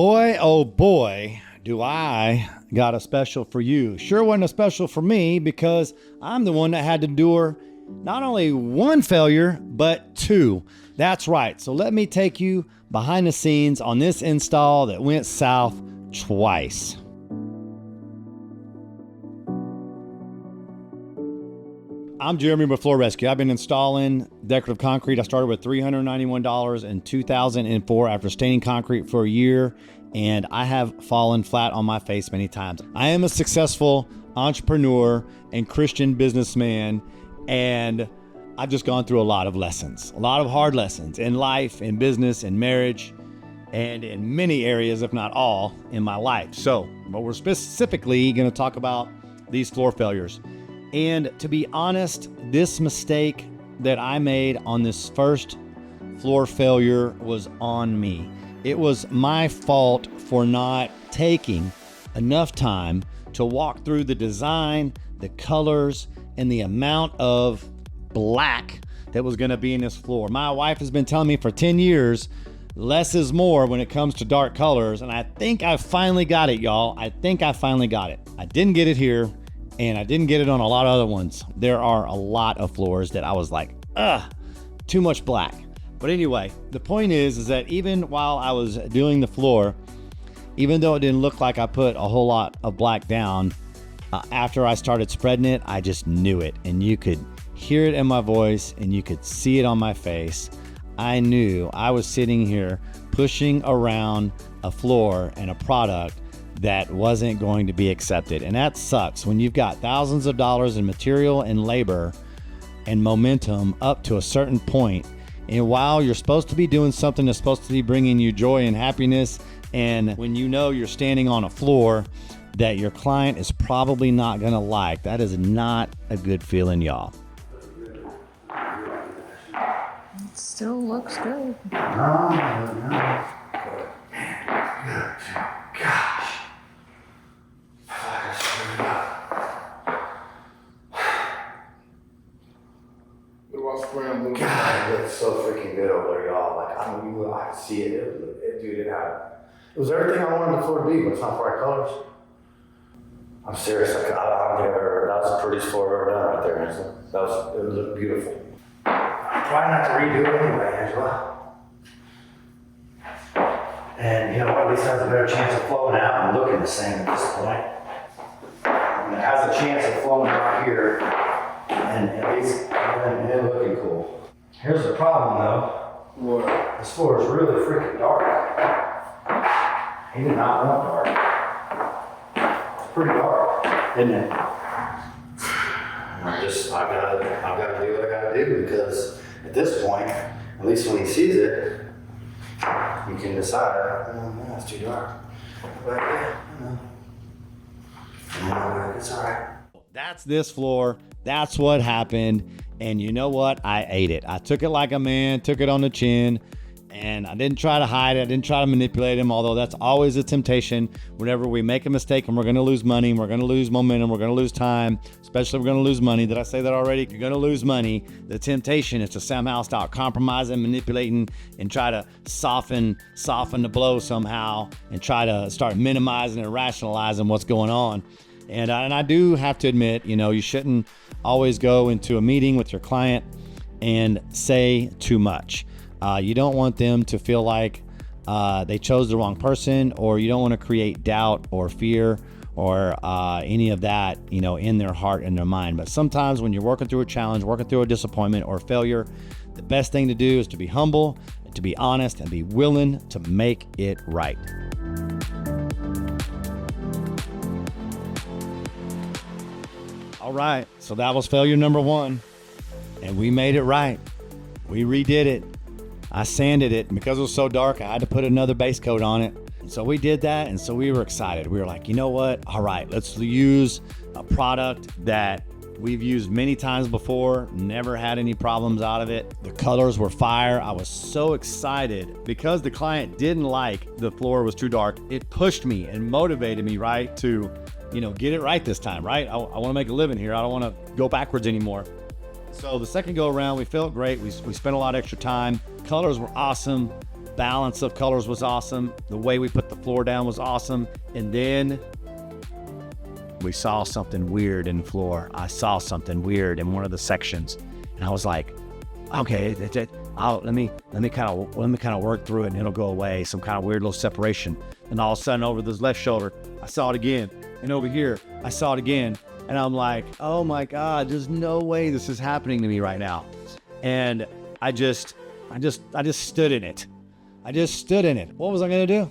boy, oh boy, do I got a special for you. Sure wasn't a special for me because I'm the one that had to endure not only one failure, but two. That's right. So let me take you behind the scenes on this install that went south twice. I'm Jeremy with Floor Rescue. I've been installing decorative concrete. I started with $391 in 2004 after staining concrete for a year, and I have fallen flat on my face many times. I am a successful entrepreneur and Christian businessman, and I've just gone through a lot of lessons, a lot of hard lessons in life, in business, in marriage, and in many areas, if not all, in my life. But we're specifically going to talk about these floor failures. And to be honest, this mistake that I made on this first floor failure was on me. It was my fault for not taking enough time to walk through the design, the colors, and the amount of black that was going to be in this floor. My wife has been telling me for 10 years, less is more when it comes to dark colors. And I think I finally got it, y'all. I think I finally got it. I didn't get it here. And I didn't get it on a lot of other ones. There are a lot of floors that I was like, too much black. But anyway, the point is that even while I was doing the floor, even though it didn't look like I put a whole lot of black down, after I started spreading it, I just knew it. And you could hear it in my voice and you could see it on my face. I knew I was sitting here pushing around a floor and a product that wasn't going to be accepted. And that sucks when you've got thousands of dollars in material and labor and momentum up to a certain point. And while you're supposed to be doing something that's supposed to be bringing you joy and happiness, and when you know you're standing on a floor that your client is probably not gonna like, that is not a good feeling, y'all. It still looks good. No. Gosh. God, it looks so freaking good over there, y'all. Like, I don't even, I can see it. It was everything I wanted the floor to be, but it's not bright colors. I'm serious. I don't think I've ever, that was the prettiest floor I've ever done right there, Angela. It looked beautiful. Try not to redo it anyway, Angela. And, you know, at least it has a better chance of flowing out and looking the same at this point. And it has a chance of flowing out here, and at least and looking cool. Here's the problem though. What? This floor is really freaking dark. He did not want dark. It's pretty dark, isn't it? I've got to do what I got to do, because at this point, at least when he sees it, you can decide, oh, it's too dark. But yeah, it's all right. That's this floor. That's what happened. And you know what? I ate it. I took it like a man, took it on the chin, and I didn't try to hide it. I didn't try to manipulate him, although that's always a temptation whenever we make a mistake and we're going to lose money, we're going to lose momentum, we're going to lose time, especially if we're going to lose money. Did I say that already? You're going to lose money. The temptation is to somehow start compromising, manipulating, and try to soften the blow somehow and try to start minimizing and rationalizing what's going on. And I do have to admit, you know, you shouldn't always go into a meeting with your client and say too much. You don't want them to feel like they chose the wrong person, or you don't want to create doubt or fear or any of that, you know, in their heart and their mind. But sometimes when you're working through a challenge, working through a disappointment or failure, the best thing to do is to be humble, to be honest, and be willing to make it right. All right, so that was failure number one, and we made it right. We redid it. I sanded it, and because it was so dark, I had to put another base coat on it. And so we did that, and so we were excited. We were like, you know what? All right, let's use a product that we've used many times before, never had any problems out of it. The colors were fire. I was so excited because the client didn't like the floor was too dark. It pushed me and motivated me, right, to, you know, get it right this time, right? I want to make a living here. I don't want to go backwards anymore. So the second go around, we felt great. We spent a lot of extra time. Colors were awesome. balance of colors was awesome. The way we put the floor down was awesome. And then we saw something weird in the floor. I saw something weird in one of the sections, and I was like, okay, let me kind of work through it, and it'll go away. Some kind of weird little separation. And all of a sudden, over this left shoulder, I saw it again, and over here, I saw it again, and I'm like, oh my God, there's no way this is happening to me right now. And I just stood in it. I just stood in it. What was I gonna do?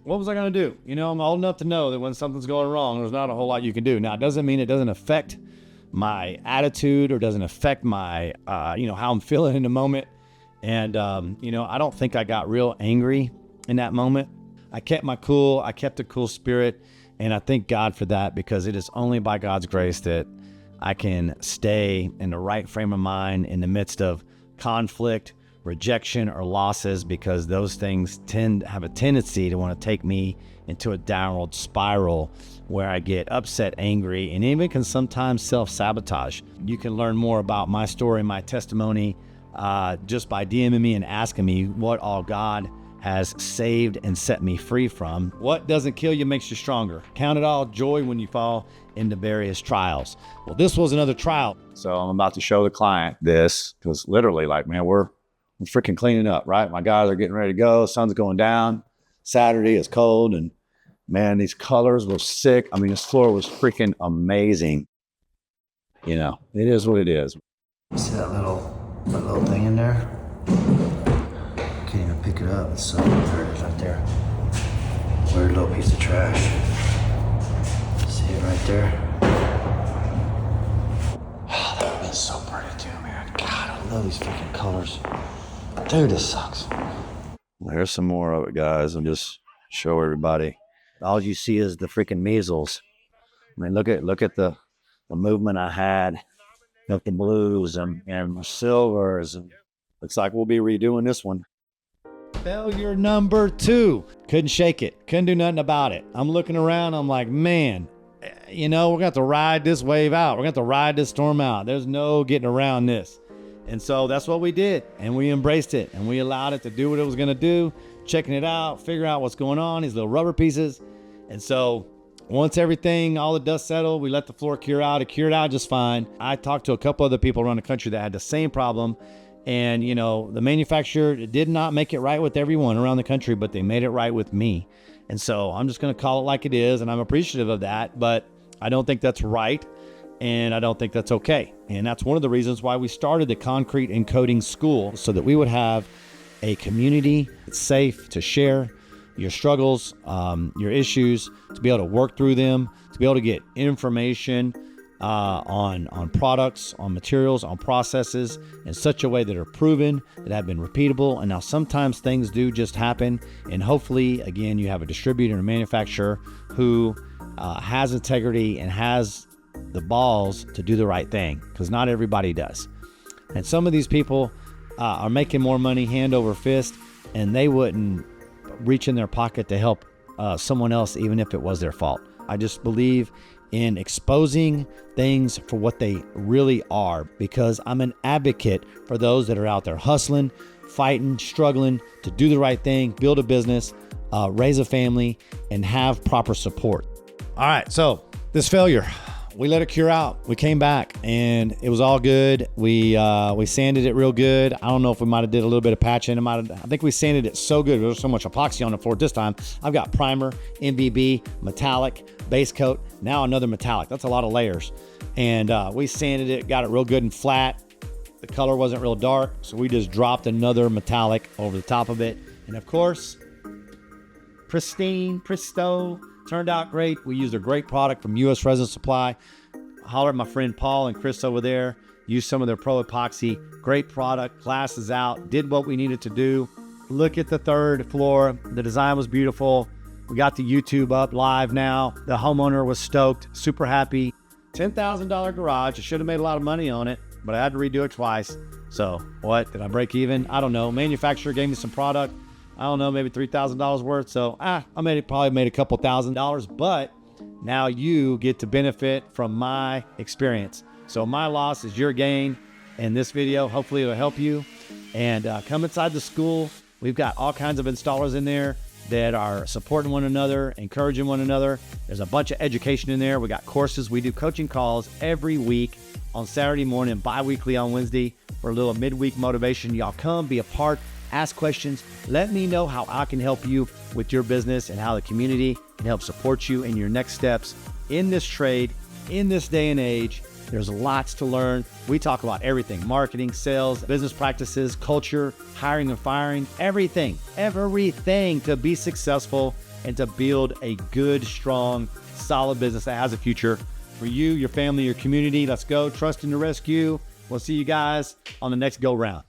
What was I going to do? You know, I'm old enough to know that when something's going wrong, there's not a whole lot you can do. Now, it doesn't mean it doesn't affect my attitude or doesn't affect my, how I'm feeling in the moment. And, I don't think I got real angry in that moment. I kept my cool. I kept a cool spirit. And I thank God for that, because it is only by God's grace that I can stay in the right frame of mind in the midst of conflict, rejection, or losses, because those things have a tendency to want to take me into a downward spiral where I get upset, angry, and even can sometimes self-sabotage. You can learn more about my story, my testimony, just by DMing me and asking me what all God has saved and set me free from. What doesn't kill you makes you stronger. Count it all joy when you fall into various trials. Well, this was another trial. So I'm about to show the client this, because literally, we're freaking cleaning up, right? My guys are getting ready to go. Sun's going down. Saturday is cold, and man, these colors were sick. I mean, this floor was freaking amazing. You know, it is what it is. See that little thing in there? Can't even pick it up. It's so there it is right there. Weird little piece of trash. See it right there? Oh, that is so pretty too, man. God, I love these freaking colors. Dude, this sucks. Well, here's some more of it, guys. I'll just show everybody. All you see is the freaking measles. I mean, look at the movement I had. Look, the blues and silvers. And looks like we'll be redoing this one. Failure number 2. Couldn't shake it. Couldn't do nothing about it. I'm looking around. I'm like, man, we're going to have to ride this wave out. We're going to have to ride this storm out. There's no getting around this. And so that's what we did, and we embraced it, and we allowed it to do what it was going to do, checking it out, figuring out what's going on, these little rubber pieces. And so once all the dust settled, we let the floor cure out. It cured out just fine. I talked to a couple other people around the country that had the same problem, and the manufacturer did not make it right with everyone around the country, but they made it right with me. And so I'm just going to call it like it is, and I'm appreciative of that, but I don't think that's right. And I don't think that's okay. And that's one of the reasons why we started the Concrete and Coating School, so that we would have a community that's safe to share your struggles, your issues, to be able to work through them, to be able to get information on products, on materials, on processes in such a way that are proven, that have been repeatable. And now sometimes things do just happen. And hopefully, again, you have a distributor and a manufacturer who has integrity and has the balls to do the right thing, because not everybody does. And some of these people are making more money hand over fist, and they wouldn't reach in their pocket to help someone else, even if it was their fault. I just believe in exposing things for what they really are, because I'm an advocate for those that are out there hustling, fighting, struggling to do the right thing, build a business, raise a family, and have proper support. All right, so this failure, we let it cure out. We came back and it was all good. We sanded it real good. I don't know if we might have did a little bit of patching. I think we sanded it so good. There was so much epoxy on the floor this time. I've got primer, MVB, metallic, base coat, now another metallic. That's a lot of layers. And we sanded it, got it real good and flat. The color wasn't real dark, so we just dropped another metallic over the top of it. And of course, pristine, presto. Turned out great. We used a great product from US Resin Supply. Holler at my friend Paul and Chris over there. Used some of their Pro Epoxy. Great product. Class is out. Did what we needed to do. Look at the third floor. The design was beautiful. We got the YouTube up live now. The homeowner was stoked. Super happy. $10,000 garage. I should have made a lot of money on it, but I had to redo it twice. So what? Did I break even? I don't know. Manufacturer gave me some product. I don't know, maybe $3,000 worth. So probably made a couple $1,000, but now you get to benefit from my experience. So my loss is your gain in this video. Hopefully it'll help you. And come inside the school, We've got all kinds of installers in there that are supporting one another, encouraging one another. There's a bunch of education in there. We got courses. We do coaching calls every week on Saturday morning, bi-weekly on Wednesday for a little midweek motivation. Y'all come, be a part, ask questions. Let me know how I can help you with your business and how the community can help support you in your next steps in this trade, in this day and age. There's lots to learn. We talk about everything: marketing, sales, business practices, culture, hiring and firing, everything to be successful and to build a good, strong, solid business that has a future for you, your family, your community. Let's go. Trust in the rescue. We'll see you guys on the next go round.